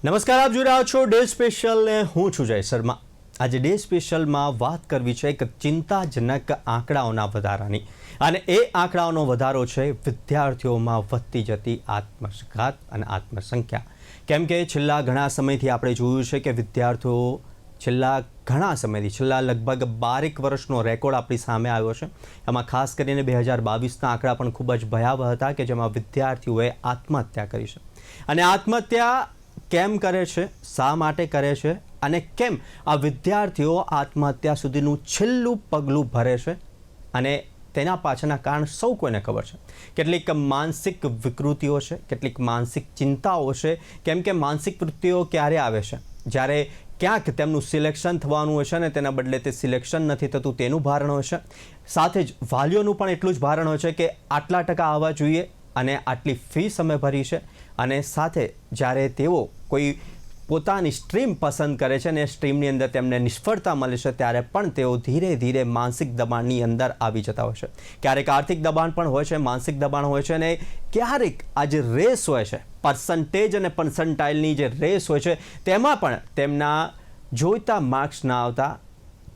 નમસ્કાર, આપ જોઈ રહ્યા છો ડે સ્પેશિયલ ને હું છું જય શર્મા. આજે ડે સ્પેશિયલમાં વાત કરવી છે એક ચિંતાજનક આંકડાઓના વધારાની, અને એ આંકડાઓનો વધારો છે વિદ્યાર્થીઓમાં વધતી જતી આત્મઘાત અને આત્મસંખ્યા. કેમ કે છેલ્લા ઘણા સમયથી આપણે જોયું છે કે વિદ્યાર્થીઓ છેલ્લા લગભગ 12 વર્ષનો રેકોર્ડ આપણી સામે આવ્યો છે. એમાં ખાસ કરીને 2022ના આંકડા પણ ખૂબ જ ભયાવહ હતા કે જેમાં વિદ્યાર્થીઓએ આત્મહત્યા કરી છે. અને આત્મહત્યા કેમ કરે છે, શા માટે કરે છે, અને કેમ આ વિદ્યાર્થીઓ આત્મહત્યા સુધીનું છેલ્લું પગલું ભરે છે, અને તેના પાછળના કારણ સૌ કોઈને ખબર છે. કેટલીક માનસિક વિકૃતિઓ છે, કેટલીક માનસિક ચિંતાઓ છે. કેમ કે માનસિક વૃત્તિઓ ક્યારે આવે છે? જ્યારે ક્યાંક તેમનું સિલેક્શન થવાનું હોય છે અને તેના બદલે તે સિલેક્શન નથી થતું તેનું ભારણ હોય છે. સાથે જ વાલીઓનું પણ એટલું જ ભારણ હોય છે કે આટલા ટકા આવવા જોઈએ અને આટલી ફીસ અમે ભરી છે. અને સાથે જ્યારે તેઓ કોઈ પોતાની સ્ટ્રીમ પસંદ કરે છે અને સ્ટ્રીમની અંદર તેમને નિષ્ફળતા મળે છે ત્યારે પણ તેઓ ધીરે ધીરે માનસિક દબાણની અંદર આવી જતા હોય છે. ક્યારેક આર્થિક દબાણ પણ હોય છે, માનસિક દબાણ હોય છે, અને ક્યારેક આ જે રેસ હોય છે, પર્સન્ટેજ અને પર્સન્ટાઇલની જે રેસ હોય છે, તેમાં પણ તેમના જોઈતા માર્ક્સ ના આવતા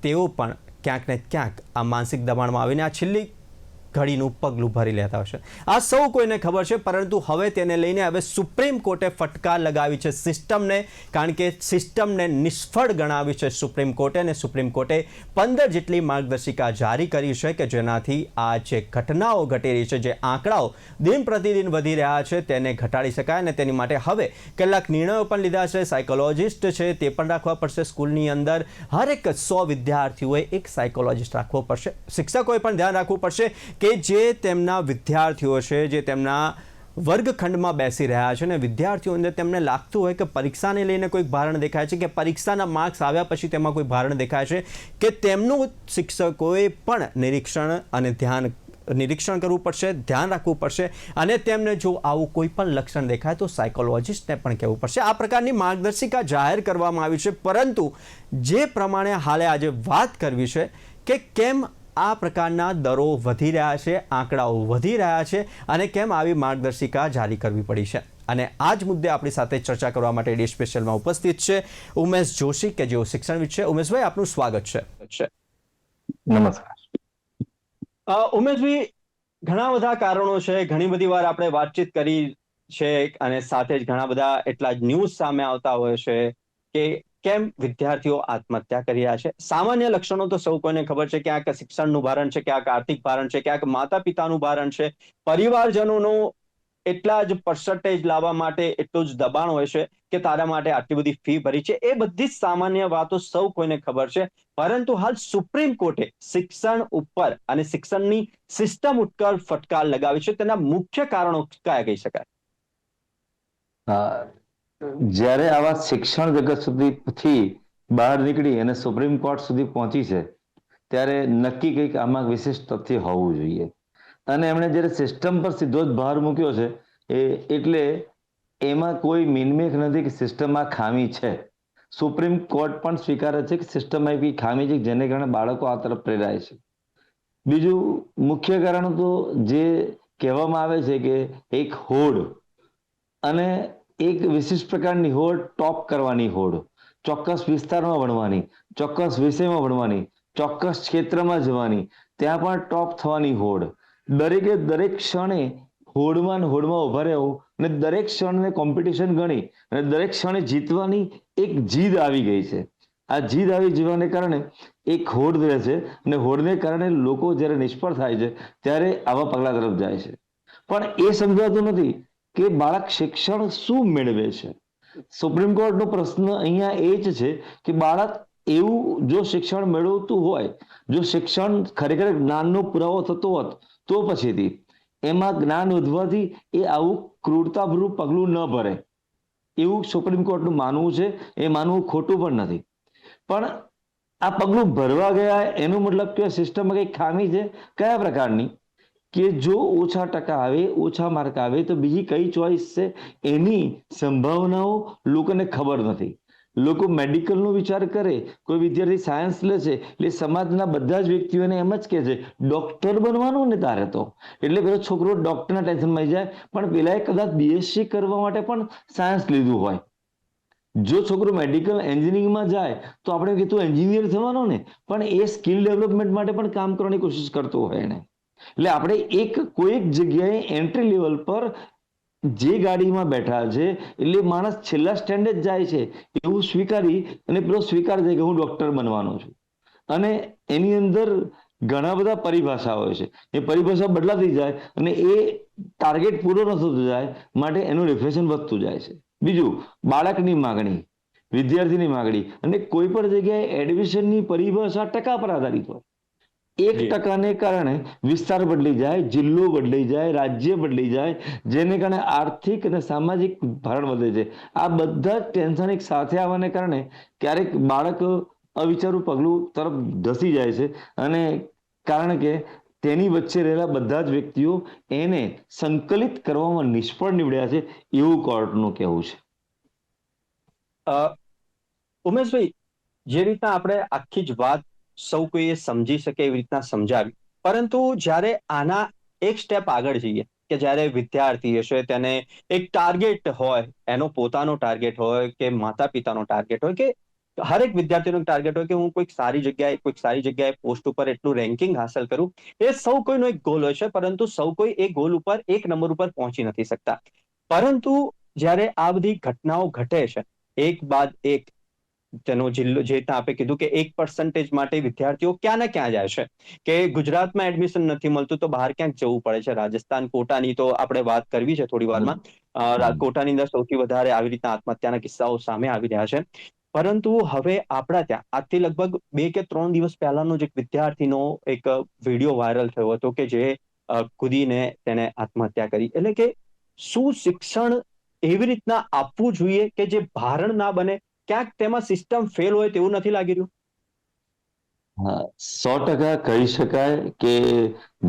તેઓ પણ ક્યાંક ને ક્યાંક આ માનસિક દબાણમાં આવીને આ છેલ્લી ઘડીનું પગલું ભરી લેતા હશે. આ સૌ કોઈને ખબર છે, પરંતુ હવે તેને લઈને હવે સુપ્રીમ કોર્ટે ફટકાર લગાવી છે સિસ્ટમને, કારણ કે સિસ્ટમને નિષ્ફળ ગણાવી છે સુપ્રીમ કોર્ટે. અને સુપ્રીમ કોર્ટે 15 જેટલી માર્ગદર્શિકા જારી કરી છે કે જેનાથી આ જે ઘટનાઓ ઘટી રહી છે, જે આંકડાઓ દિન પ્રતિદિન વધી રહ્યા છે, તેને ઘટાડી શકાય. અને તેની માટે હવે કેટલાક નિર્ણયો પણ લીધા છે. સાયકોલોજિસ્ટ છે તે પણ રાખવા પડશે સ્કૂલની અંદર. હરેક 100 વિદ્યાર્થીઓએ એક સાયકોલોજિસ્ટ રાખવો પડશે. શિક્ષકોએ પણ ધ્યાન રાખવું પડશે કે જે તેમના વિદ્યાર્થીઓ છે, જે તેમના વર્ગખંડમાં બેસી રહ્યા છે, ને વિદ્યાર્થીઓ અંદર તેમને લાગતું હોય કે પરીક્ષાને લઈને કોઈક ભારણ દેખાય છે, કે પરીક્ષાના માર્ક્સ આવ્યા પછી તેમાં કોઈ ભારણ દેખાય છે, કે તેમનું શિક્ષકોએ પણ નિરીક્ષણ કરવું પડશે, ધ્યાન રાખવું પડશે. અને તેમને જો આવું કોઈ પણ લક્ષણ દેખાય તો સાયકોલોજિસ્ટને પણ કહેવું પડશે. આ પ્રકારની માર્ગદર્શિકા જાહેર કરવામાં આવી છે. પરંતુ જે પ્રમાણે હાલે આજે વાત કરવી છે કે કેમ આ પ્રકારના દરો વધી રહ્યા છે, આંકડાઓ વધી રહ્યા છે, અને કેમ આવી માર્ગદર્શિકા જારી કરવી પડી છે. અને આ જ મુદ્દે આપણી સાથે ચર્ચા કરવા માટે ડે સ્પેશિયલમાં ઉપસ્થિત છે ઉમેશ જોશી, કે જેઓ શિક્ષણવિદ છે. ઉમેશભાઈ, આપનું સ્વાગત છે. નમસ્કાર. ઉમેશભાઈ, ઘણા બધા કારણો છે, ઘણી બધી વાર આપણે વાતચીત કરી છે, અને સાથે જ ઘણા બધા એટલા જ ન્યૂઝ સામે આવતા હોય છે કે કેમ વિદ્યાર્થીઓ આત્મહત્યા કરી રહ્યા છે. સામાન્ય લક્ષણો તો સૌ કોઈને ખબર છે. ક્યાંક શિક્ષણનું ભારણ છે, ક્યાંક આર્થિક ભારણ છે, ક્યાંક માતા પિતાનું ભારણ છે, પરિવારજનોનું એટલા જ પર્સન્ટેજ લાવવા માટે એટલું જ દબાણ હોય છે કે તારા માટે આટલી બધી ફી ભરી છે. એ બધી જ સામાન્ય વાતો સૌ કોઈને ખબર છે. પરંતુ હાલ સુપ્રીમ કોર્ટે શિક્ષણ ઉપર અને શિક્ષણની સિસ્ટમ ઉપર ફટકાર લગાવી છે. તેના મુખ્ય કારણો કયા કહી શકાય? જ્યારે આવા શિક્ષણ જગત સુધીથી બહાર નીકળી અને સુપ્રીમ કોર્ટ સુધી પહોંચી છે ત્યારે નક્કી કંઈક આમાં વિશિષ્ટ તથ્ય હોવું જોઈએ. અને એમણે જ્યારે સિસ્ટમ પર સીધો જ ભાર મૂક્યો છે એટલે એમાં કોઈ મિનમેક નથી કે સિસ્ટમમાં ખામી છે. સુપ્રીમ કોર્ટ પણ સ્વીકારે છે કે સિસ્ટમમાં એવી ખામી છે જેને કારણે બાળકો આ તરફ પ્રેરાય છે. બીજું મુખ્ય કારણ તો જે કહેવામાં આવે છે કે એક હોડ, અને એક વિશિષ્ટ પ્રકારની હોડ, ટોપ કરવાની હોડ, ચોક્કસ વિસ્તારમાં ભણવાની, ચોક્કસ વિષયમાં ભણવાની, ચોક્કસ ક્ષેત્રમાં જવાની, ત્યાં પણ ટોપ થવાની હોડ. દરેકે દરેક ક્ષણે હોડમાં ઉભા રહેવું અને દરેક ક્ષણને કોમ્પિટિશન ગણી અને દરેક ક્ષણે જીતવાની એક જીદ આવી ગઈ છે. આ જીદ આવી જવાને કારણે એક હોડ રહે છે, અને હોડને કારણે લોકો જ્યારે નિષ્ફળ થાય છે ત્યારે આવા પગલા તરફ જાય છે. પણ એ સમજાતું નથી કે બાળક શિક્ષણ શું મેળવે છે. સુપ્રીમ કોર્ટનો પ્રશ્ન અહીંયા એ જ છે કે બાળક એવું જો શિક્ષણ મેળવતું હોય, જો શિક્ષણ ખરેખર જ્ઞાનનો પુરાવો થતો હોત તો પછીથી એમાં જ્ઞાન વધવાથી એ આવું ક્રૂરતાભર્યું પગલું ન ભરે, એવું સુપ્રીમ કોર્ટનું માનવું છે. એ માનવું ખોટું પણ નથી. પણ આ પગલું ભરવા ગયા એનો મતલબ કે સિસ્ટમમાં કંઈ ખામી છે. કયા પ્રકારની? કે જો ઓછા ટકા આવે, ઓછા માર્ક આવે તો બીજી કઈ ચોઈસ છે એની સંભાવનાઓ લોકોને ખબર નથી. લોકો મેડિકલનો વિચાર કરે, કોઈ વિદ્યાર્થી સાયન્સ લે છે એટલે સમાજના બધા જ વ્યક્તિઓને એમ જ કહે છે ડોક્ટર બનવાનું ને તારે તો, એટલે પેલો છોકરો ડોક્ટરના ટેન્શનમાં જાય. પણ પેલાએ કદાચ બીએસસી કરવા માટે પણ સાયન્સ લીધું હોય, જો છોકરો મેડિકલ એન્જિનિયરિંગમાં જાય તો આપણે કીધું એન્જિનિયર થવાનો ને, પણ એ સ્કિલ ડેવલપમેન્ટ માટે પણ કામ કરવાની કોશિશ કરતો હોય એને. એટલે આપણે કોઈક જગ્યાએ એન્ટ્રી લેવલ પર જે ગાડીમાં બેઠા છે એટલે માણસ છેલ્લા સ્ટેન્ડે જ જાય છે એવું સ્વીકારી અને પેલો સ્વીકાર છે કે હું ડોક્ટર બનવાનો છું. અને એની અંદર ઘણા બધા પરિભાષા હોય છે, એ પરિભાષા બદલાતી જાય અને એ ટાર્ગેટ પૂરો ન થતો જાય માટે એનું રિફ્લેક્શન વધતું જાય છે. બીજું, બાળકની માગણી, વિદ્યાર્થીની માગણી, અને કોઈ પણ જગ્યાએ એડમિશનની પરિભાષા ટકા પર આધારિત હોય. 1% કારણે વિસ્તાર બદલી જાય, જિલ્લો બદલાઈ જાય, રાજ્ય બદલાઈ જાય, જેને કારણે આર્થિક અને સામાજિક ભારણ વધે છે. આ બધા જ ટેન્શન એક સાથે આવવાને કારણે ક્યારેક બાળક અવિચારું પગલું તરફ ધસી જાય છે, અને કારણ કે તેની વચ્ચે રહેલા બધા જ વ્યક્તિઓ એને સંકલિત કરવામાં નિષ્ફળ નીવડ્યા છે એવું કોર્ટનું કહેવું છે. ઉમેશભાઈ, જે રીતના આપણે આખી જ વાત સૌ કોઈએ સમજી શકે એવી રીતના સમજાવી, પરંતુ જ્યારે આના એક સ્ટેપ આગળ જઈએ કે જ્યારે વિદ્યાર્થી હશે તેને એક ટાર્ગેટ હોય, એનો પોતાનો ટાર્ગેટ હોય કે માતા પિતાનો ટાર્ગેટ હોય કે હરેક વિદ્યાર્થીનો ટાર્ગેટ હોય કે હું કોઈક સારી જગ્યાએ પોસ્ટ ઉપર એટલું રેન્કિંગ હાંસલ કરું, એ સૌ કોઈનો એક ગોલ હોય છે, પરંતુ સૌ કોઈ એ ગોલ ઉપર એક નંબર ઉપર પહોંચી નથી શકતા. પરંતુ જ્યારે આ બધી ઘટનાઓ ઘટે છે એક બાદ એક, તેનો જિલ્લો જે રીતે આપણે કીધું કે 1% માટે વિદ્યાર્થીઓ ક્યાં ને ક્યાં જાય છે, કે ગુજરાતમાં એડમિશન નથી મળતું તો બહાર ક્યાંક જવું પડે છે. રાજસ્થાન, કોટાની તો આપણે વાત કરવી છે થોડી વારમાં. કોટાની અંદર સૌથી વધારે આવી રીતના આત્મહત્યાના કિસ્સાઓ સામે આવી રહ્યા છે. પરંતુ હવે આપણા ત્યાં આજથી લગભગ 2 કે 3 દિવસ પહેલાનો જ એક વિદ્યાર્થીનો એક વિડીયો વાયરલ થયો હતો કે જે કૂદીને તેને આત્મહત્યા કરી. એટલે કે શું શિક્ષણ એવી રીતના આપવું જોઈએ કે જે ભારણ ના બને? ક્યાંક તેમાં સિસ્ટમ ફેલ હોય તેવું નથી લાગી રહ્યું? હા, 100% કહી શકાય કે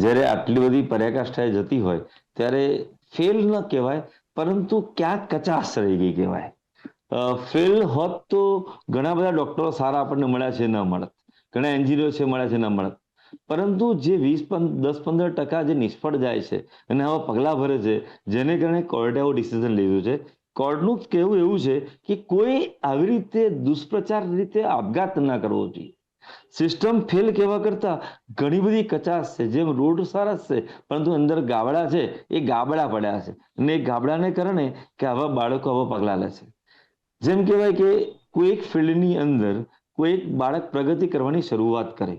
જ્યારે આટલી બધી પરાકાષ્ઠાએ જતી હોય ત્યારે ફેલ ન કહેવાય, પરંતુ ક્યાંક કચાશ રહી ગઈ કહેવાય. ફેલ હોત તો ઘણા બધા ડોક્ટરો સારા આપણને મળ્યા છે ન મળત, ઘણા એન્જિનિયરો છે મળ્યા છે ન મળત, પરંતુ જે 10-15% જે નિષ્ફળ જાય છે અને આવા પગલાં ભરે છે, જેને કારણે કોર્ટે આવું ડિસિઝન લીધું છે. કોર્ટનું કહેવું એવું છે કે કોઈ આવી રીતે દુષ્પ્રચાર રીતે આપઘાત ના કરવો જોઈએ. સિસ્ટમ ફેલ કહેવા કરતા ઘણી બધી કચાશ છે, જેમ રોડ સારા છે પરંતુ અંદર ગાબડા છે, એ ગાબડા પડ્યા છે, અને એ ગાબડાને કારણે કે આવા બાળકો આવા પગલાં લે છે. જેમ કહેવાય કે કોઈ એક ફિલ્ડની અંદર કોઈ એક બાળક પ્રગતિ કરવાની શરૂઆત કરે,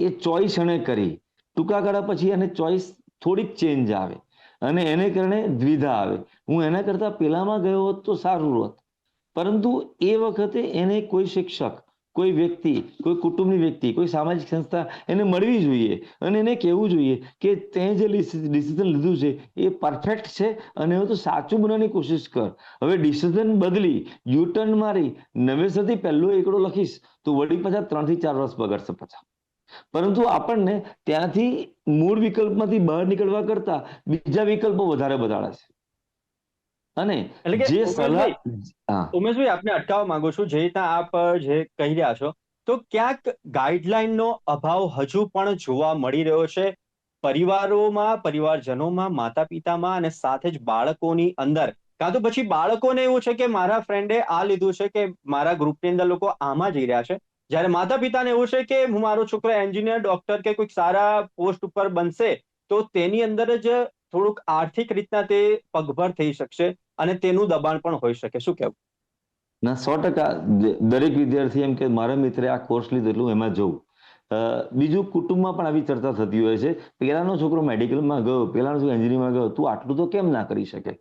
એ ચોઈસ એણે કરી, ટૂંકા ગાળા પછી એને ચોઈસ થોડીક ચેન્જ આવે અને એને કારણે દ્વિધા આવે, હું એના કરતાં પેલામાં ગયો હોત તો સારું હોત. પરંતુ એ વખતે એને કોઈ શિક્ષક, કોઈ વ્યક્તિ, કોઈ કુટુંબની વ્યક્તિ, કોઈ સામાજિક સંસ્થા એને મળવી જોઈએ અને એને કહેવું જોઈએ કે તે જે ડિસિઝન લીધું છે એ પરફેક્ટ છે અને હવે તો સાચું બનવાની કોશિશ કર. હવે ડિસિઝન બદલી, યુટર્ન મારી, નવેસરથી પહેલો એકડો લખીશ તો વળી પાછા 3 થી 4 વર્ષ બગડશે પાછા. પરંતુ આપણને ત્યાંથી મૂળ વિકલ્પમાંથી બહાર નીકળવા કરતા બીજા વિકલ્પો વધારે બતાડે છે. અને એટલે કે જે સલાહ, ઉમેશભાઈ, હા, ઉમેશભાઈ આપને અટકાવવા માંગુ છું. જે રીતના આપ જે કહી રહ્યા છો, તો ક્યાંક ગાઈડલાઈનનો અભાવ હજુ પણ જોવા મળી રહ્યો છે પરિવારોમાં, પરિવારજનોમાં, માતા પિતામાં, અને સાથે જ બાળકોની અંદર. કાં તો પછી બાળકોને એવું છે કે મારા ફ્રેન્ડે આ લીધું છે કે મારા ગ્રુપની અંદર લોકો આમાં જઈ રહ્યા છે, જ્યારે માતા પિતાને એવું છે કે હું મારો છોકરો એન્જિનિયર, ડોક્ટર કે કોઈક સારા પોસ્ટ ઉપર બનશે તો તેની અંદર જ થોડુંક આર્થિક રીતના તે પગભર થઈ શકશે અને તેનું દબાણ પણ હોઈ શકે. શું કહેવું? ના, 100% દરેક વિદ્યાર્થી એમ કે મારા મિત્રે આ કોર્સ લીધેલું એમાં જવું. બીજું, કુટુંબમાં પણ આવી ચર્ચા થતી હોય છે. પેલાનો છોકરો મેડિકલમાં ગયો, પેલાનો છોકરો એન્જિનિયરિંગમાં ગયો, તું આટલું તો કેમ ના કરી શકે?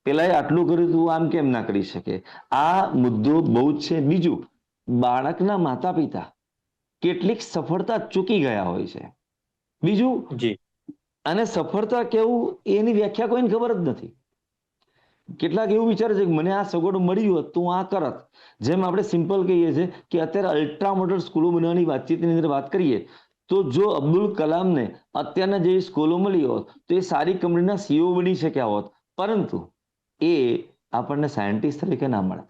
પેલાએ આટલું કર્યું, તું આમ કેમ ના કરી શકે? આ મુદ્દો બહુ જ છે. બીજું, બાળકના માતા પિતા કેટલીક સફળતા ચૂકી ગયા હોય છે. બીજું, જી. અને સફળતા કેવું એની વ્યાખ્યા કોઈને ખબર જ નથી. કેટલાક એવું વિચારે છે કે મને આ સગવડ મળી હોત તો હું આ કરત. જેમ આપણે સિમ્પલ કહીએ છીએ કે અત્યારે અલ્ટ્રા મોડર્ન સ્કૂલો બનવાની વાતચીતની અંદર વાત કરીએ તો જો અબ્દુલ કલામને અત્યારના જેવી સ્કૂલો મળી હોત તો એ સારી કંપનીના સીઈઓ બની શક્યા હોત, પરંતુ એ આપણને સાયન્ટિસ્ટ તરીકે ના મળત.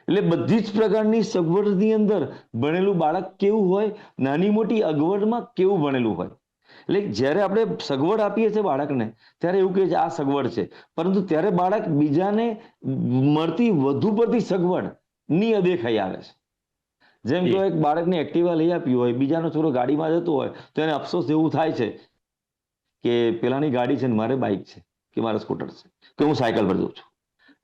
એટલે બધી જ પ્રકારની સગવડની અંદર ભણેલું બાળક કેવું હોય, નાની મોટી અગવડમાં કેવું ભણેલું હોય. એટલે જ્યારે આપણે સગવડ આપીએ છીએ બાળકને ત્યારે એવું કહે છે આ સગવડ છે, પરંતુ ત્યારે બાળક બીજાને મળતી વધુ પડતી સગવડ ની અદેખાઈ આવે છે. જેમ કે એક બાળકને એક્ટિવા લઈ આપ્યું હોય, બીજાનો છોકરો ગાડીમાં જતો હોય તો એને અફસોસ એવું થાય છે કે પેલાની ગાડી છે ને મારે બાઇક છે કે મારે સ્કૂટર છે કે હું સાયકલ પર જઉં છું.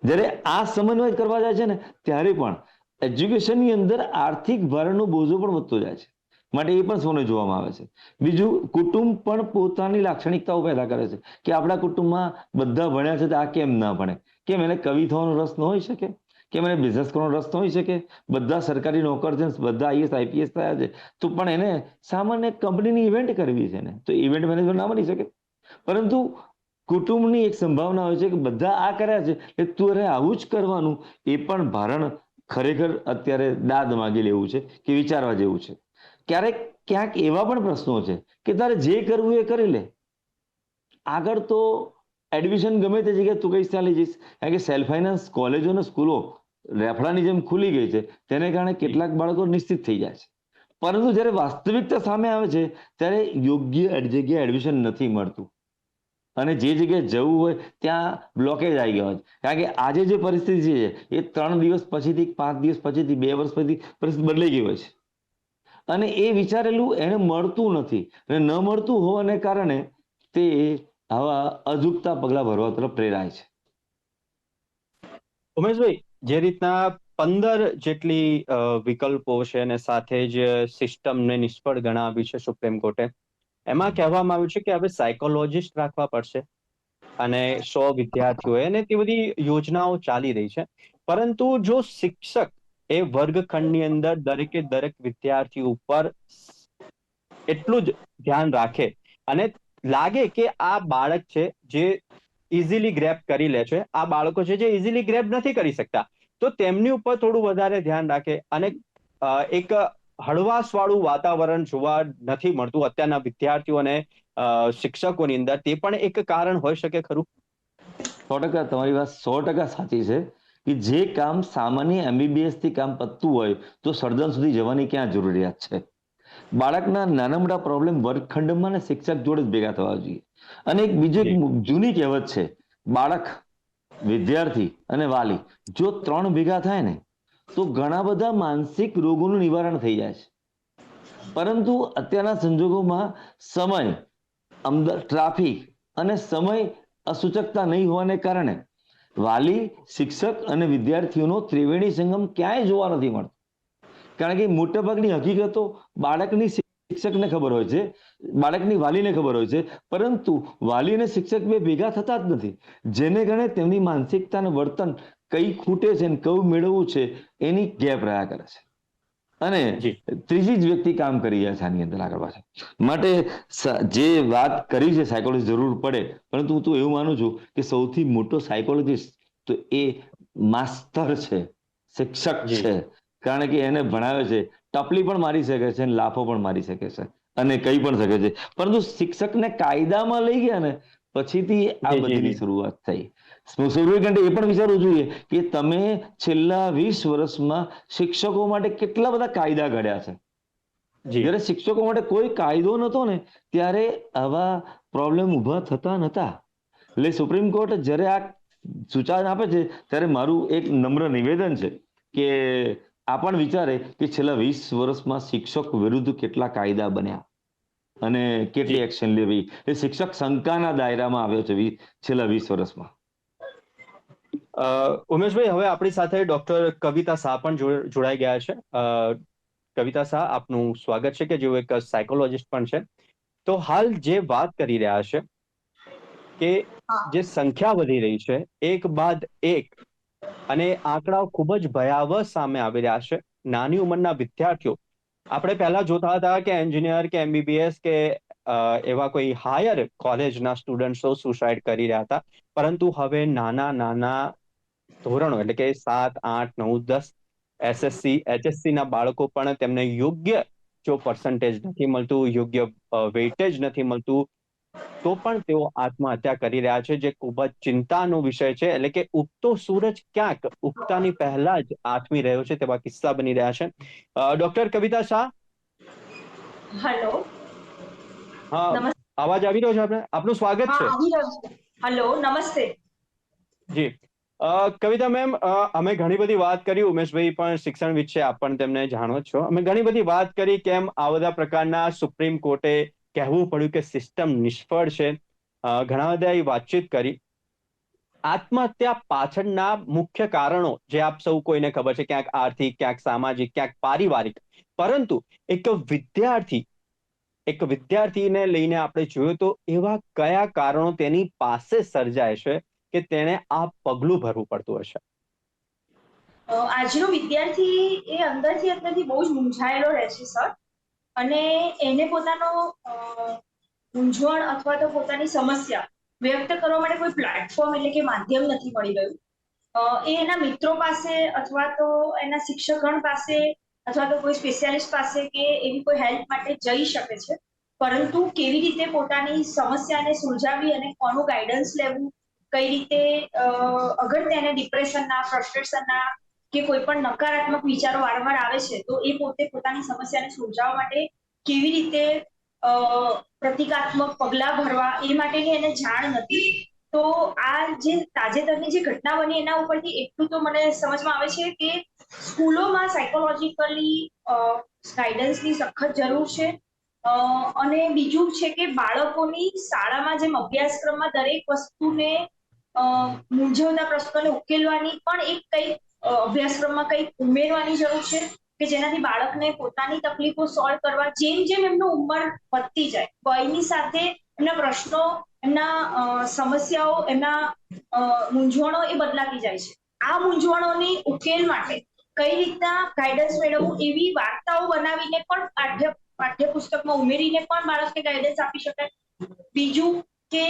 જ્યારે આ સમન્વય કરવા જાય છે ને ત્યારે પણ એજ્યુકેશનની અંદર આર્થિક ભારણનો બોજો પણ વધતો જાય છે, માટે એ પણ સૌને જોવામાં આવે છે. બીજું, કુટુંબ પણ પોતાની લાક્ષણિકતાઓ પેદા કરે છે કે આપણા કુટુંબમાં બધા ભણ્યા છે તો આ કેમ ના ભણે, કેમ એને કવિ થવાનો રસ ન હોઈ શકે, કેમ એને બિઝનેસ કરવાનો રસ ન હોઈ શકે, બધા સરકારી નોકર છે, બધા આઈએસ આઈપીએસ થયા છે, તો પણ એને સામાન્ય કંપનીની ઇવેન્ટ કરવી છે ને તો ઇવેન્ટ મેનેજર ના બની શકે. પરંતુ કુટુંબની એક સંભાવના હોય છે કે બધા આ કર્યા છે એટલે તું અરે આવું જ કરવાનું, એ પણ ભારણ ખરેખર અત્યારે દાદ માગી લેવું છે કે વિચારવા જેવું છે. ક્યારેક ક્યાંક એવા પણ પ્રશ્નો છે કે તારે જે કરવું એ કરી લે, આગળ તો એડમિશન ગમે તે જગ્યાએ તું કઈ ત્યાં લઈ જઈશ, કારણ કે સેલ્ફ ફાઇનાન્સ કોલેજો અને સ્કૂલો રેફડાની જેમ ખુલી ગઈ છે, તેને કારણે કેટલાક બાળકો નિશ્ચિત થઈ જાય છે. પરંતુ જ્યારે વાસ્તવિકતા સામે આવે છે ત્યારે યોગ્ય જગ્યાએ એડમિશન નથી મળતું અને જે જગ્યાએ જવું હોય ત્યાં બ્લોકેજ આવી ગયો છે. કારણ કે આજે જે પરિસ્થિતિ છે એ 3 દિવસ પછીથી, 5 દિવસ પછીથી, 2 વર્ષ પછી પરિસ્થિતિ બદલાઈ ગઈ હોય છે અને એ વિચારેલું એને મળતું નથી અને ન મળતું હોવાને કારણે તે આવા અજુગતા પગલા ભરવા તરફ પ્રેરાય છે. ઉમેશભાઈ, જે રીતના 15 જેટલી વિકલ્પો છે અને સાથે જ સિસ્ટમને નિષ્ફળ ગણાવી છે સુપ્રીમ કોર્ટે, એમાં કહેવામાં આવ્યું છે કે હવે સાયકોલોજીસ્ટ રાખવા પડશે અને 100 વિદ્યાર્થીઓ અને તે બધી યોજનાઓ ચાલી રહી છે. પરંતુ જો શિક્ષક એ વર્ગખંડની અંદર દરેક વિદ્યાર્થી ઉપર એટલું જ ધ્યાન રાખે અને લાગે કે આ બાળક છે જે ઇઝીલી ગ્રેબ કરી લે છે, આ બાળકો છે જે ઇઝીલી ગ્રેબ નથી કરી શકતા, તો તેમની ઉપર થોડું વધારે ધ્યાન રાખે અને એક હળવાશ વાળું વાતાવરણ જોવા નથી મળતું અત્યારના વિદ્યાર્થીઓ અને શિક્ષકોની અંદર, તે પણ એક કારણ હોઈ શકે ખરું? 100% તમારી વાત 100% સાચી છે કે જે કામ સામાન્ય એમબીબીએસ થી કામ પતતું હોય તો સર્જન સુધી જવાની ક્યાં જરૂરિયાત છે. બાળકના નાના મોટા પ્રોબ્લેમ વર્ગખંડમાં ને શિક્ષક જોડે જ ભેગા થવા જોઈએ. અને એક બીજું એક જૂની કહેવત છે, બાળક, વિદ્યાર્થી અને વાલી જો 3 ભેગા થાય ને તો ઘણા બધા માનસિક રોગોનું નિવારણ થઈ જાય છે. પરંતુ અત્યારના સંજોગોમાં સમય, ટ્રાફિક અને સમય અસૂચકતા નહીં હોવાને કારણે વાલી, શિક્ષક અને વિદ્યાર્થીઓનો ત્રિવેણી સંગમ ક્યાંય જોવા નથી મળતો. કારણ કે મોટાભાગની હકીકતો બાળકની શિક્ષકને ખબર હોય છે, બાળકની વાલીને ખબર હોય છે, પરંતુ વાલી અને શિક્ષક બે ભેગા થતા જ નથી, જેને કારણે તેમની માનસિકતા અને વર્તન કઈ ખૂટે છે અને કયું મેળવવું છે એની ગેપ રહ્યા કરે છે અને ત્રીજી જ વ્યક્તિ કામ કરી જાય છે આની અંદર આગળ પાછળ. માટે જે વાત કરી છે સાયકોલોજી જરૂર પડે, પરંતુ હું તો એવું માનું છું કે સૌથી મોટો સાયકોલોજીસ્ટ તો એ માસ્તર છે, શિક્ષક છે. કારણ કે એને ભણાવે છે, ટપલી પણ મારી શકે છે અને લાફો પણ મારી શકે છે અને કહી પણ શકે છે, પરંતુ શિક્ષકને કાયદામાં લઈ ગયા ને પછીથી આ બધીની શરૂઆત થઈ. સૂર્યકાંતે એ પણ વિચારવું જોઈએ કે તમે છેલ્લા 20 વર્ષમાં શિક્ષકો માટે કેટલા બધા કાયદા ઘડ્યા છે. જ્યારે શિક્ષકો માટે કોઈ કાયદો નહોતો ને ત્યારે આવા પ્રોબ્લેમ ઊભા થતા નહોતા. એટલે સુપ્રીમ કોર્ટ જ્યારે આ સૂચના આપે છે ત્યારે મારું એક નમ્ર નિવેદન છે કે આ પણ વિચારે કે છેલ્લા 20 વર્ષમાં શિક્ષક વિરુદ્ધ કેટલા કાયદા બન્યા અને કેટલી એક્શન લેવી. એ શિક્ષક શંકાના દાયરામાં આવ્યો છે છેલ્લા 20 વર્ષમાં. ઉમેશભાઈ, હવે આપણી સાથે ડોક્ટર કવિતા શાહ પણ જોડાઈ ગયા છે. કવિતા શાહ, આપનું સ્વાગત છે કે જેઓ એક સાયકોલોજીસ્ટ પણ છે. તો હાલ જે વાત કરી રહ્યા છે કે જે સંખ્યા વધી રહી છે એક બાદ એક અને આંકડાઓ ખૂબ જ ભયાવહ સામે આવી રહ્યા છે. નાની ઉંમરના વિદ્યાર્થીઓ, આપણે પહેલા જોતા હતા કે એન્જિનિયર કે એમબીબીએસ કે એવા કોઈ હાયર કોલેજના સ્ટુડન્ટ્સો સુસાઇડ કરી રહ્યા હતા, પરંતુ હવે નાના ધોરણો એટલે કે 7, 8, 9, 10 એસએસસી, એચએસસી ના બાળકો પણ તેમને યોગ્ય જો પર્સન્ટેજ નથી મળતું, યોગ્ય વેઇટેજ નથી મળતું, તો પણ તેઓ આત્મહત્યા કરી રહ્યા છે, જે ખૂબ જ ચિંતાનો વિષય છે. એટલે કે ઉગતો સૂરજ ક્યાંક ઉગતાની પહેલા જ આથમી રહ્યો છે તેવા કિસ્સા બની રહ્યા છે. ડોક્ટર કવિતા શાહ, હેલો. હા, અવાજ આવી રહ્યો છે આપણે? આપનું સ્વાગત હા, છે. આવી રહ્યો છે. હલો, નમસ્તે. જી. કવિતા મેમ, અમે ઘણી બધી વાત કરી, ઉમેશભાઈ પણ શિક્ષણવિદ છે, આપ પણ તેમને જાણો જ છો. અમે ઘણી બધી વાત કરી કેમ આ બધા પ્રકારના સુપ્રીમ કોર્ટે કહેવું પડ્યું કે સિસ્ટમ નિષ્ફળ છે. ઘણા બધા એ વાતચીત કરી. આત્મહત્યા પાછળના મુખ્ય કારણો જે આપ સૌ કોઈને ખબર છે, ક્યાંક આર્થિક, ક્યાંક સામાજિક, ક્યાંક પારિવારિક. પરંતુ એક વિદ્યાર્થીને લઈને આપણે જોયું તો એવા કયા કારણો તેની પાસે સર્જાય છે કે તેણે આ પગલું ભરવું પડતું હશે? આજનો વિદ્યાર્થી એ અંદરથી બહુ જ મૂંઝાયેલો રહે છે, સર. અને એને પોતાનો મૂંઝવણ અથવા તો પોતાની સમસ્યા વ્યક્ત કરવા માટે કોઈ પ્લેટફોર્મ એટલે કે માધ્યમ નથી મળી રહ્યું. એ એના મિત્રો પાસે અથવા તો એના શિક્ષકગણ પાસે અથવા તો કોઈ સ્પેશિયાલિસ્ટ પાસે કે એવી કોઈ હેલ્પ માટે જઈ શકે છે. પરંતુ કેવી રીતે પોતાની સમસ્યાને સુલઝાવી અને કોનું ગાઈડન્સ લેવું, કઈ રીતે અગર તેને ડિપ્રેશનના, ફ્રસ્ટ્રેશનના કે કોઈ પણ નકારાત્મક વિચારો વારંવાર આવે છે, તો એ પોતે પોતાની સમસ્યાને સુલઝાવવા માટે કેવી રીતે પ્રતિકાત્મક પગલાં ભરવા એ માટેની એને જાણ નથી. તો આ જે તાજેતરની જે ઘટના બની એના ઉપરથી એટલું તો મને સમજમાં આવે છે કે સ્કૂલોમાં સાયકોલોજીકલી ગાઈડન્સની સખત જરૂર છે. અને બીજું છે કે બાળકોની શાળામાં જેમ અભ્યાસક્રમમાં દરેક વસ્તુને મૂંઝવતા પ્રશ્નોને ઉકેલવાની પણ એક કંઈક અભ્યાસક્રમમાં કંઈક ઉમેરવાની જરૂર છે કે જેનાથી બાળકને પોતાની તકલીફો સોલ્વ કરવા જેમ જેમ એમનું ઉંમર વધતી જાય, વયની સાથે એમના પ્રશ્નો, એમના સમસ્યાઓ, એમના મૂંઝવણો એ બદલાતી જાય છે. આ મૂંઝવણોની ઉકેલ માટે કઈ રીતના ગાઈડન્સ મેળવવું, એવી વાર્તાઓ બનાવીને પણ પાઠ્યપુસ્તકમાં ઉમેરીને પણ બાળકને ગાઈડન્સ આપી શકાય. બીજું કે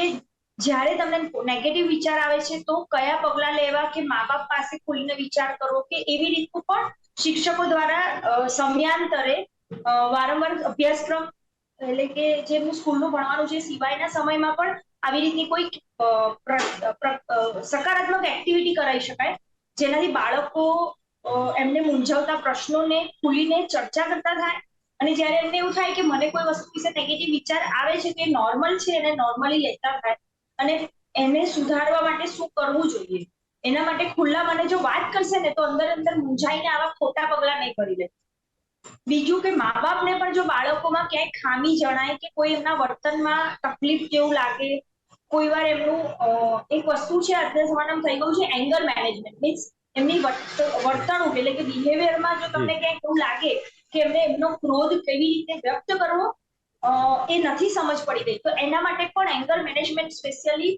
જ્યારે તમને નેગેટિવ વિચાર આવે છે તો કયા પગલા લેવા કે મા બાપ પાસે ખુલીને વિચાર કરો કે એવી રીતનું પણ શિક્ષકો દ્વારા સમયાંતરે વારંવાર અભ્યાસક્રમ એટલે કે જેમનું સ્કૂલનું ભણવાનું છે સિવાયના સમયમાં પણ આવી રીતની કોઈ સકારાત્મક એક્ટિવિટી કરાવી શકાય, જેનાથી બાળકો એમને મૂંઝવતા પ્રશ્નોને ખુલીને ચર્ચા કરતા થાય. અને જ્યારે એમને એવું થાય કે મને કોઈ વસ્તુ વિશે નેગેટિવ વિચાર આવે છે તો એ નોર્મલ છે, એને નોર્મલી લેતા થાય. અને એને સુધારવા માટે શું કરવું જોઈએ એના માટે ખુલ્લા મને જો વાત કરશે ને તો અંદર અંદર મૂંઝાઈને આવા ખોટા પગલા નહીં કરી લે. બીજું કે મા બાપને પણ જો બાળકોમાં ક્યાંય ખામી જણાય કે કોઈ એમના વર્તનમાં તકલીફ જેવું લાગે, કોઈ વાર એમનું એક વસ્તુ છે અત્યાર જમાનામાં થઈ ગયું છે એંગર મેનેજમેન્ટ, મીન્સ એમની વર્તણૂક એટલે કે બિહેવિયરમાં જો જી. તમને ક્યાંક એવું લાગે કે એમને એમનો ક્રોધ કેવી રીતે વ્યક્ત કરવો એ નથી સમજ પડી રહી, તો એના માટે પણ એંગર મેનેજમેન્ટ સ્પેશિયલી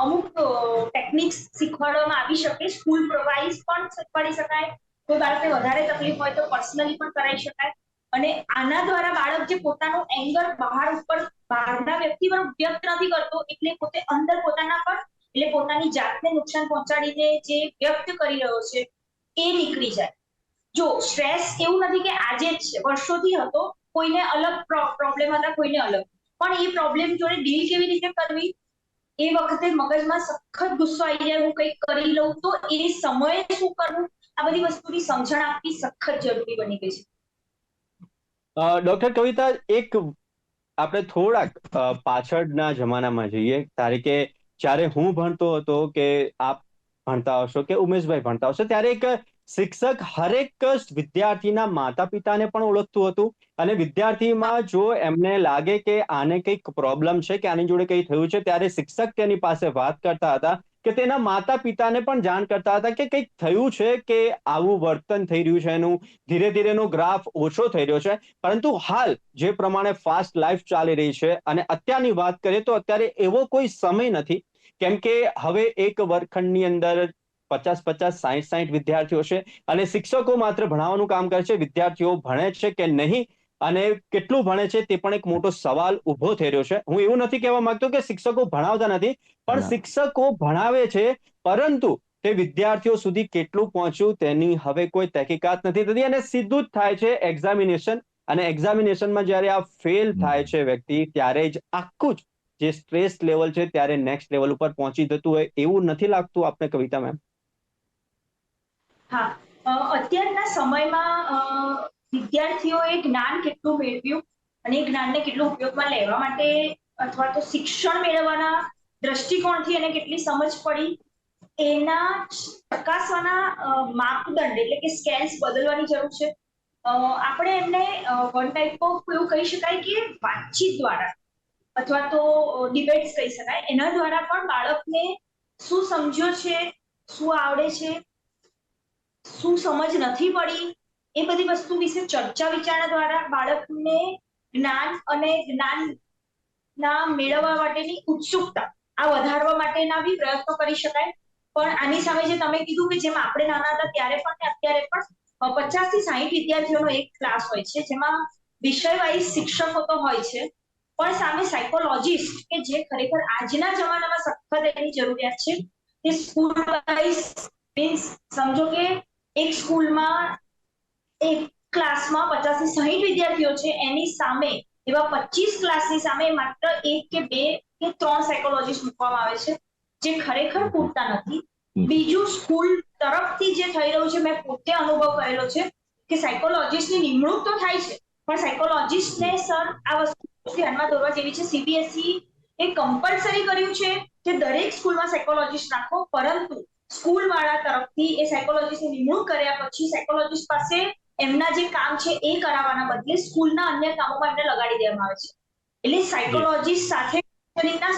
અમુક ટેકનિક્સ શીખવાડવામાં આવી શકે. સ્કૂલ વાઇઝ પણ શીખવાડી શકાય. કોઈ બાળકને વધારે તકલીફ હોય તો પર્સનલી પણ કરાવી શકાય. અને આના દ્વારા બાળક જે પોતાનું એંગર બહારના વ્યક્તિ પર વ્યક્ત નથી કરતો, એટલે પોતે અંદર પોતાના પર એટલે પોતાની જાતને નુકસાન પહોંચાડીને જે વ્યક્ત કરી રહ્યો છે એ નીકળી જાય. જો સ્ટ્રેસ એવું નથી કે આજે જ વર્ષોથી હતો, કોઈને અલગ પ્રોબ્લેમ હતા, કોઈને અલગ, પણ એ પ્રોબ્લેમ જોડે ડીલ કેવી રીતે કરવી એ વખતે મગજમાં સખત ગુસ્સો આવી જાય, હું કંઈક કરી લઉં તો એ સમયે શું કરવું, આ બધી વસ્તુની સમજણ આપવી સખત જરૂરી બની ગઈ છે. ડોક્ટર કવિતા, એક આપણે થોડાક પાછળના જમાનામાં જઈએ, તારે કે જ્યારે હું ભણતો હતો કે આપ ભણતા હશો કે ઉમેશભાઈ ભણતા હશો, ત્યારે એક શિક્ષક હરેક વિદ્યાર્થીના માતા પિતાને પણ ઓળખતું હતું. અને વિદ્યાર્થીમાં જો એમને લાગે કે આને કંઈક પ્રોબ્લેમ છે કે આની જોડે કંઈ થયું છે, ત્યારે શિક્ષક તેની પાસે વાત કરતા હતા કે તેના માતા પિતાને પણ જાણ કરતા હતા કે કંઈક થયું છે, કે આવું વર્તન થઈ રહ્યું છે, એનું ધીરે ધીરે એનો ગ્રાફ ઓછો થઈ રહ્યો છે. પરંતુ હાલ જે પ્રમાણે ફાસ્ટ લાઈફ ચાલી રહી છે અને અત્યારની વાત કરીએ તો અત્યારે એવો કોઈ સમય નથી, કેમ કે હવે એક વર્ગખંડની અંદર 50-50, 60-60 વિદ્યાર્થીઓ છે અને શિક્ષકો માત્ર ભણાવવાનું કામ કરે છે. વિદ્યાર્થીઓ ભણે છે કે નહીં અને કેટલું ભણે છે તે પણ એક મોટો સવાલ ઉભો થઈ રહ્યો છે. હું એવું નથી કહેવા માંગતો કે શિક્ષકો ભણાવતા નથી, પણ શિક્ષકો ભણાવે છે, પરંતુ તે વિદ્યાર્થીઓ સુધી કેટલું પહોંચ્યું તેની હવે કોઈ તહેકીકાત નથી થતી અને સીધું જ થાય છે એક્ઝામિનેશન. અને એક્ઝામિનેશનમાં જ્યારે આ ફેલ થાય છે વ્યક્તિ, ત્યારે જ આખું જ જે સ્ટ્રેસ લેવલ છે ત્યારે નેક્સ્ટ લેવલ ઉપર પહોંચી જતું હોય એવું નથી લાગતું આપને, કવિતા મેમ? હા, અત્યારના સમયમાં વિદ્યાર્થીઓએ જ્ઞાન કેટલું મેળવ્યું અને એ જ્ઞાનને કેટલું ઉપયોગમાં લેવા માટે અથવા તો શિક્ષણ મેળવવાના દ્રષ્ટિકોણથી એને કેટલી સમજ પડી, એના ચકાસવાના માપદંડ એટલે કે સ્કેલ્સ બદલવાની જરૂર છે. આપણે એમને વન ટાઈપ ઓફ એવું કહી શકાય કે વાતચીત દ્વારા અથવા તો ડિબેટ્સ કહી શકાય, એના દ્વારા પણ બાળકને શું સમજ્યો છે, શું આવડે છે, શું સમજ નથી પડી, એ બધી વસ્તુ વિશે ચર્ચા વિચારણા દ્વારા બાળકને જ્ઞાન અને જ્ઞાનના મેળવવા માટેની ઉત્સુકતા આ વધારવા માટેના બી પ્રયત્નો કરી શકાય. પણ આની સામે જે તમે કીધું કે જેમ આપણે નાના હતા ત્યારે પણ ને અત્યારે પણ 50 થી 60 વિદ્યાર્થીઓનો એક ક્લાસ હોય છે, જેમાં વિષય વાઇઝ શિક્ષકો તો હોય છે, પણ સામે સાયકોલોજીસ્ટ કે જે ખરેખર આજના જમાનામાં સખત એની જરૂરિયાત છે, કે સ્કૂલ વાઇઝ મીન્સ સમજો કે એક સ્કૂલમાં એક ક્લાસમાં 50 થી 60 વિદ્યાર્થીઓ છે, એની સામે એવા 25 ક્લાસની સામે માત્ર 1 કે 2 કે 3 સાયકોલોજીસ્ટ મૂકવામાં આવે છે, જે ખરેખર પૂરતા નથી. બીજું, સ્કૂલ તરફથી જે થઈ રહ્યું છે, મેં પોતે અનુભવ કરેલો છે કે સાયકોલોજીસ્ટની નિમણૂક તો થાય છે, પણ સાયકોલોજીસ્ટને સર આ વસ્તુ ધ્યાનમાં દોરવા જેવી છે. સીબીએસઈ એ કમ્પલસરી કર્યું છે કે દરેક સ્કૂલમાં સાયકોલોજીસ્ટ રાખો, પરંતુ સ્કૂલ વાળા તરફથી એ સાયકોલોજીસ્ટની નિમણૂક કર્યા પછી સાયકોલોજીસ્ટ પાસે એમના જે કામ છે એ કરાવવાના બદલે સ્કૂલના અન્ય કામોમાં એમને લગાડી દેવામાં આવે છે. એટલે સાયકોલોજીસ્ટ સાથે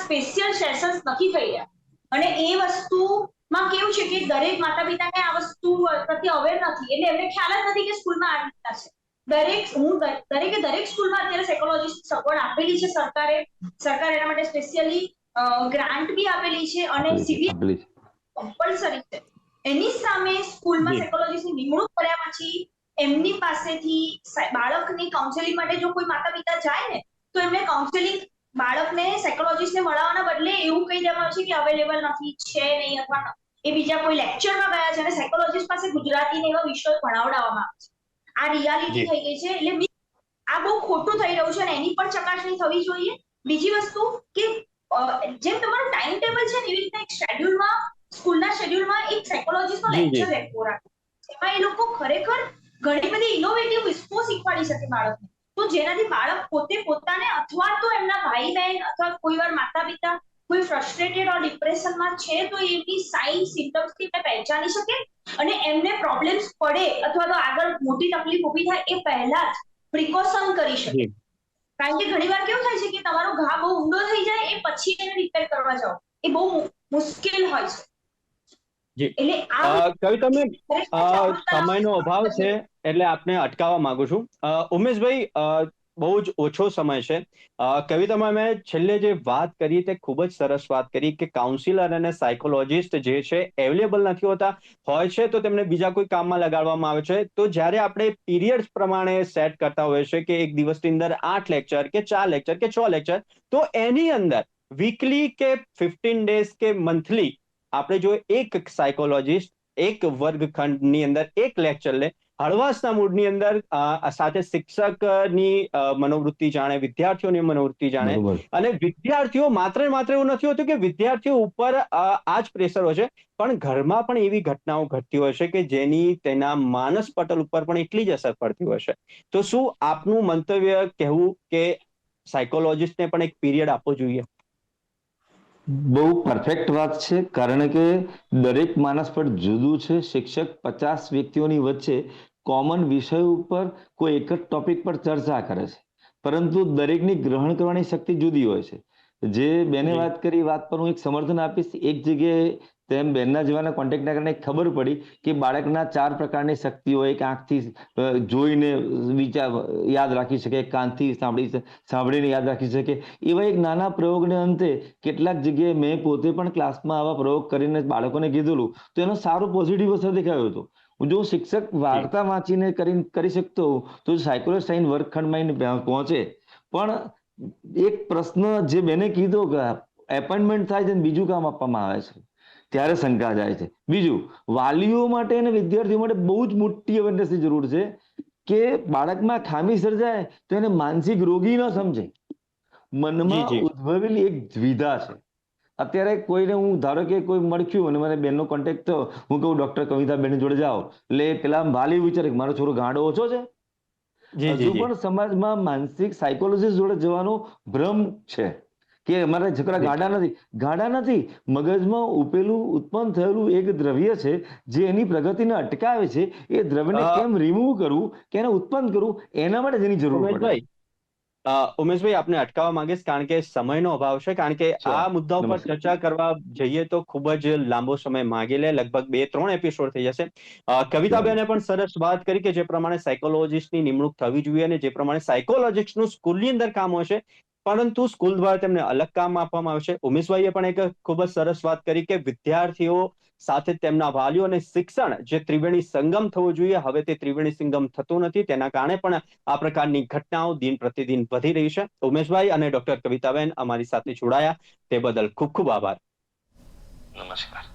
સ્પેશિયલ સેશન્સ નથી થઈ રહ્યા, અને એ વસ્તુમાં કેવું છે કે દરેક માતા પિતાને આ વસ્તુ પ્રત્યે અવેર નથી, એટલે એમને ખ્યાલ જ નથી કે સ્કૂલમાં આ રીતના છે. દરેક સ્કૂલમાં અત્યારે સાયકોલોજીસ્ટ સગવડ આપેલી છે સરકારે એના માટે સ્પેશિયલી ગ્રાન્ટ બી આપેલી છે, અને સીબીએસઈ કમ્પલસરી છે. એની સામે સ્કૂલમાં સાયકોલોજીસ્ટની નિમણૂક કર્યા પછી એમની પાસેથી બાળકની કાઉન્સેલિંગ માટે જો કોઈ માતા પિતા જાય ને, તો એમને કાઉન્સેલિંગ બાળકને સાયકોલોજીસ્ટને મળવાના બદલે એવું કહી દેવામાં આવે છે કે અવેલેબલ નથી, છે નહીં, અથવા એ બીજા કોઈ લેક્ચરમાં ગયા છે અને સાયકોલોજીસ્ટ પાસે ગુજરાતી ને એવા વિષયો ભણાવડાવવામાં આવે છે. આ રિયાલિટી થઈ ગઈ છે. એટલે આ બહુ ખોટું થઈ રહ્યું છે, અને એની પણ ચકાસણી થવી જોઈએ. બીજી વસ્તુ કે જેમ તમારું ટાઈમ ટેબલ છે ને, એવી રીતના એક શેડ્યુલમાં, સ્કૂલના શેડ્યુલમાં એક સાયકોલોજીસ્ટનો લેક્ચર રાખવો, એમાં એ લોકો ખરેખર ઘણી બધી ઇનોવેટિવ વસ્તુઓ શીખવાડી શકે બાળકને, તો જેનાથી બાળક પોતે પોતાને અથવા તો એમના ભાઈ બહેન અથવા કોઈ વાર માતા પિતા કોઈ ફ્રસ્ટ્રેટેડ ઓર ડિપ્રેશનમાં છે, તો એની સાઇન સિમ્પટમ્સથી પહેચાની શકે અને એમને પ્રોબ્લેમ્સ પડે અથવા તો આગળ મોટી તકલીફ ઊભી થાય એ પહેલા જ પ્રિકોશન કરી શકે. કારણ કે ઘણીવાર કેવું થાય છે કે તમારો ઘા બહુ ઊંડો થઈ જાય, એ પછી એને રિપેર કરવા જાઓ, એ બહુ મુશ્કેલ હોય છે. જી, કવિતાબેન, સમયનો અભાવ છે એટલે આપને અટકાવવા માંગુ છું. ઉમેશભાઈ, બહુ જ ઓછો સમય છે. કવિતામાં મેં છેલ્લે જે વાત કરી તે ખૂબ જ સરસ વાત કરી કે કાઉન્સિલર અને સાયકોલોજીસ્ટ જે છે અવેલેબલ નથી હોતા, હોય છે તો તેમને બીજા કોઈ કામમાં લગાડવામાં આવે છે. તો જ્યારે આપણે પીરિયડ્સ પ્રમાણે સેટ કરતા હોઈએ છીએ કે એક દિવસની અંદર 8 લેક્ચર કે 4 લેક્ચર કે 6 લેક્ચર, તો એની અંદર વીકલી કે 15 ડેઝ કે મંથલી આપણે જો એક સાયકોલોજીસ્ટ એક વર્ગખંડની અંદર એક લેક્ચર લે, હળવાશના મૂડની અંદર સાથે શિક્ષકની મનોવૃત્તિ જાણે, વિદ્યાર્થીઓની મનોવૃત્તિ જાણે, અને વિદ્યાર્થીઓ માત્ર એવું નથી હોતું કે વિદ્યાર્થીઓ ઉપર આ જ પ્રેશર હોય છે, પણ ઘરમાં પણ એવી ઘટનાઓ ઘટતી હોય છે કે જેની તેના માનસ પટલ ઉપર પણ એટલી જ અસર પડતી હોય છે. તો શું આપનું મંતવ્ય કહેવું કે સાયકોલોજીસ્ટને પણ એક પીરિયડ આપવો જોઈએ? બહુ પરફેક્ટ વાત છે, કારણ કે દરેક માણસ પર જુદું છે. શિક્ષક 50 વ્યક્તિઓની વચ્ચે કોમન વિષય ઉપર કોઈ એક જ ટોપિક પર ચર્ચા કરે છે, પરંતુ દરેકની ગ્રહણ કરવાની શક્તિ જુદી હોય છે. જે બેને વાત કરી, વાત પર હું એક સમર્થન આપીશ. એક જગ્યાએ તેમ બેનના જેવાના કોન્ટેક્ટના કારણે ખબર પડી કે બાળકના 4 પ્રકારની શક્તિ હોય. એક આંખથી જોઈને યાદ રાખી શકે, કાનથી સાંભળીને યાદ રાખી શકે. એવા એક નાના પ્રયોગને અંતે કેટલાક જગ્યાએ મેં પોતે પણ ક્લાસમાં આવા પ્રયોગ કરીને બાળકોને કીધેલું, તો એનો સારો પોઝિટિવ અસર દેખાયો હતો. જો શિક્ષક વાર્તા વાંચીને કરી શકતો તો સાયકોલોજીસ્ટ આઈને વર્ગખંડમાં પહોંચે. પણ એક પ્રશ્ન જે બેને કીધો કે એપોઇન્ટમેન્ટ થાય છે બીજું કામ આપવામાં આવે છે, ત્યારે શંકા જાય છે. બીજું, વાલીઓ માટે અને વિદ્યાર્થીઓ માટે બહુ જ મોટી અવેરનેસની જરૂર છે કે બાળકમાં ખામી સર્જાય તો એને માનસિક રોગી ન સમજે. મનમાં ઉદ્ભવેલી એક દ્વિધા છે. અત્યારે કોઈને હું ધારો કે કોઈ મળખ્યું અને મને બેનનો કોન્ટેક્ટ થયો, હું કહું ડોક્ટર કવિતા બેન જોડે જાઓ, એટલે પેલા વાલી વિચારે કે મારો છોકરો ગાંડો ઓછો છે. હજુ પણ સમાજમાં માનસિક સાયકોલોજીસ્ટ જોડે જવાનો ભ્રમ છે કે અમારા છોકરા ગાડા નથી. મગજમાં ઉત્પન્ન થયેલું એક દ્રવ્ય છે જે એની પ્રગતિને અટકાવે છે. એ દ્રવ્યને કેમ રિમૂવ કરવું, કે એને ઉત્પન્ન કરવું, એના માટે જેની જરૂર પડે. ઉમેશભાઈ આપને અટકાવવા માંગીશ કારણ કે સમયનો અભાવ છે, કારણ કે આ મુદ્દા ઉપર ચર્ચા કરવા જઈએ તો ખૂબ જ લાંબો સમય માંગી લે, લગભગ 2-3 એપિસોડ થઈ જશે. કવિતાબેને પણ સરસ વાત કરી કે જે પ્રમાણે સાયકોલોજીસ્ટની નિમણૂક થવી જોઈએ અને જે પ્રમાણે સાયકોલોજીસ્ટનું સ્કૂલની અંદર કામ હોય છે, પરંતુ સ્કૂલ દ્વારા તેમને અલગ કામ આપવામાં આવે છે. ઉમેશભાઈએ પણ એક ખૂબ જ સરસ વાત કરી કે વિદ્યાર્થીઓ સાથે તેમના વાલીઓ અને શિક્ષણ જે ત્રિવેણી સંગમ થવો જોઈએ, હવે તે ત્રિવેણી સંગમ થતો નથી. તેના કારણે પણ આ પ્રકારની ઘટનાઓ દિન પ્રતિદિન વધી રહી છે. ઉમેશભાઈ અને ડોક્ટર કવિતાબેન અમારી સાથે જોડાયા તે બદલ ખૂબ ખૂબ આભાર. નમસ્કાર.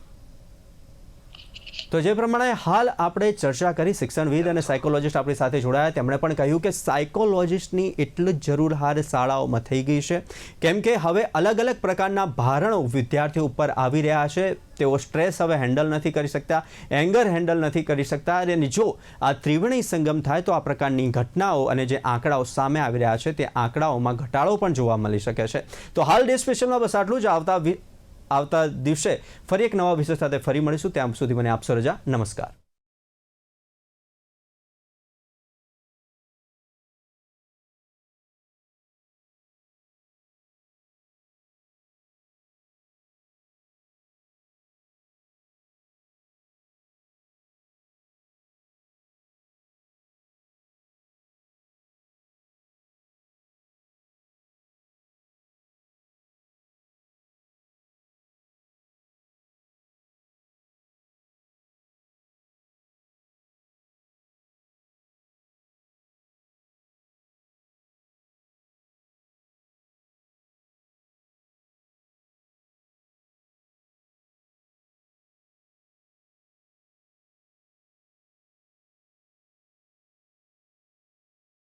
તો જે પ્રમાણે હાલ આપણે ચર્ચા કરી, શિક્ષણવિદ અને સાયકોલોજીસ્ટ આપણી સાથે જોડાયા, તેમણે પણ કહ્યું કે સાયકોલોજીસ્ટની એટલી જ જરૂર હાલ શાળાઓમાં થઈ ગઈ છે, કેમ કે હવે અલગ અલગ પ્રકારના ભારણો વિદ્યાર્થીઓ ઉપર આવી રહ્યા છે. તેઓ સ્ટ્રેસ હવે હેન્ડલ નથી કરી શકતા, એંગર હેન્ડલ નથી કરી શકતા, અને જો આ ત્રિવેણી સંગમ થાય તો આ પ્રકારની ઘટનાઓ અને જે આંકડાઓ સામે આવી રહ્યા છે તે આંકડાઓમાં ઘટાડો પણ જોવા મળી શકે છે. તો હાલ ડે સ્પેશિયલમાં બસ આટલું જ. આવતા દિવસે ફરી એક નવા વિષય સાથે ફરી મળીશું. ત્યાં સુધી મને આપશો રજા. નમસ્કાર.